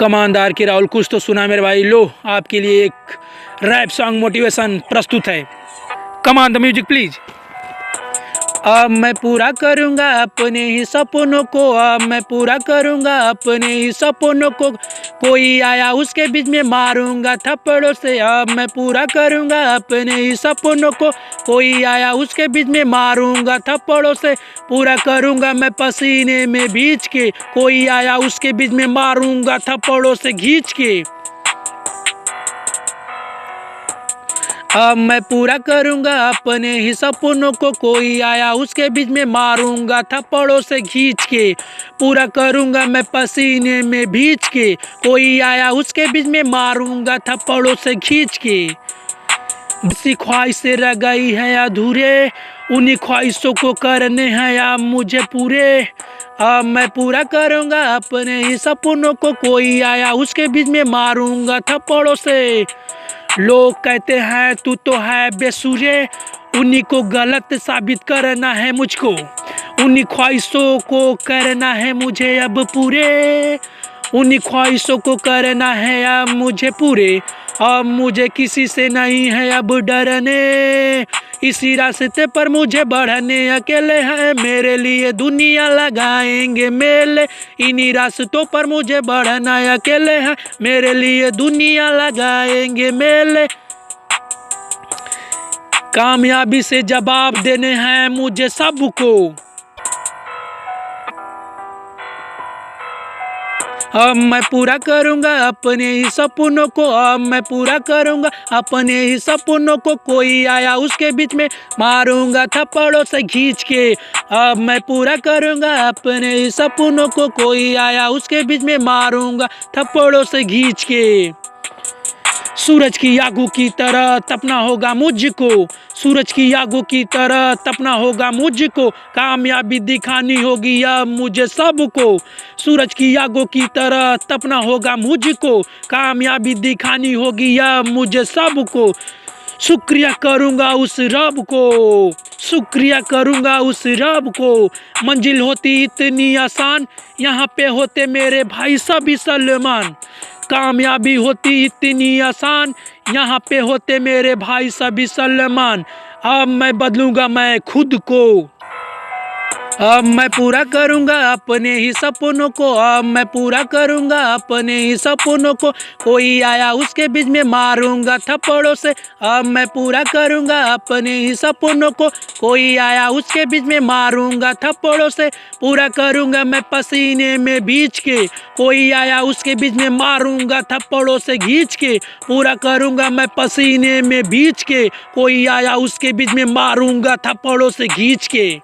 कमानदार की राहुल, कुछ तो सुना मेरे भाई। लो आपके लिए एक रैप सॉन्ग मोटिवेशन प्रस्तुत है। कमान द म्यूजिक प्लीज। अब मैं पूरा करूंगा अपने ही सपनों को, अब मैं पूरा करूंगा अपने ही सपनों को। कोई आया उसके बीच में मारूंगा थप्पड़ों से। अब मैं पूरा करूंगा अपने ही सपनों को। कोई आया उसके बीच में मारूंगा थप्पड़ों से। पूरा करूंगा मैं पसीने में भीज के। कोई आया उसके बीच में मारूंगा थप्पड़ों से खींच के। अब मैं पूरा करूंगा अपने ही सपनों को। कोई आया उसके बीच में मारूंगा थप्पड़ों से खींच के। पूरा करूंगा मैं पसीने में भीज के। कोई आया उसके बीच में मारूंगा थप्पड़ों से खींच के। बसी ख्वाहिशें रह गई हैं अधूरे, उन्हीं ख्वाहिशों को करने हैं अब मुझे पूरे। अब मैं पूरा करूंगा अपने ही सपनों को। कोई आया उसके बीच में मारूंगा थप्पड़ों से। लोग कहते हैं तू तो है बेसुरे, उन्हीं को गलत साबित करना है मुझको। उन्हीं ख्वाहिशों को करना है मुझे अब पूरे। उन्हीं ख्वाहिशों को करना है अब मुझे पूरे। अब मुझे किसी से नहीं है अब डरने, इसी रास्ते पर मुझे बढ़ने। अकेले हैं मेरे लिए दुनिया लगाएंगे मेले, इन्हीं रास्तों पर मुझे बढ़ना। अकेले हैं मेरे लिए दुनिया लगाएंगे मेले। कामयाबी से जवाब देने हैं मुझे सबको। अब मैं पूरा करूंगा अपने ही सपनों को। अब मैं पूरा करूंगा अपने ही सपनों को। कोई आया उसके बीच में मारूंगा थप्पड़ों से खींच के। अब मैं पूरा करूंगा अपने ही सपनों को। कोई आया उसके बीच में मारूंगा थप्पड़ों से खींच के। सूरज की आगों की तरह तपना होगा मुझको। सूरज की आगों की तरह तपना होगा मुझको। कामयाबी दिखानी होगी अब मुझे सबको। सूरज की आगों की तरह तपना होगा मुझको। कामयाबी दिखानी होगी अब मुझे सबको। शुक्रिया करूंगा उस रब को, शुक्रिया करूंगा उस रब को। मंजिल होती इतनी आसान, यहाँ पे होते मेरे भाई सभी सलमान। कामयाबी होती इतनी आसान, यहाँ पे होते मेरे भाई सभी सलमान। अब मैं बदलूंगा मैं खुद को। अब मैं पूरा करूंगा अपने ही सपनों को। अब मैं पूरा करूंगा अपने ही सपनों को। कोई आया उसके बीच में मारूंगा थप्पड़ों से। अब मैं पूरा करूंगा अपने ही सपनों को। कोई आया उसके बीच में मारूंगा थप्पड़ों से। पूरा करूंगा मैं पसीने में भीज के। कोई आया उसके बीच में मारूंगा थप्पड़ों से खींच के। पूरा करूंगा मैं पसीने में भीज के। कोई आया उसके बीच में मारूंगा थप्पड़ों से खींच के।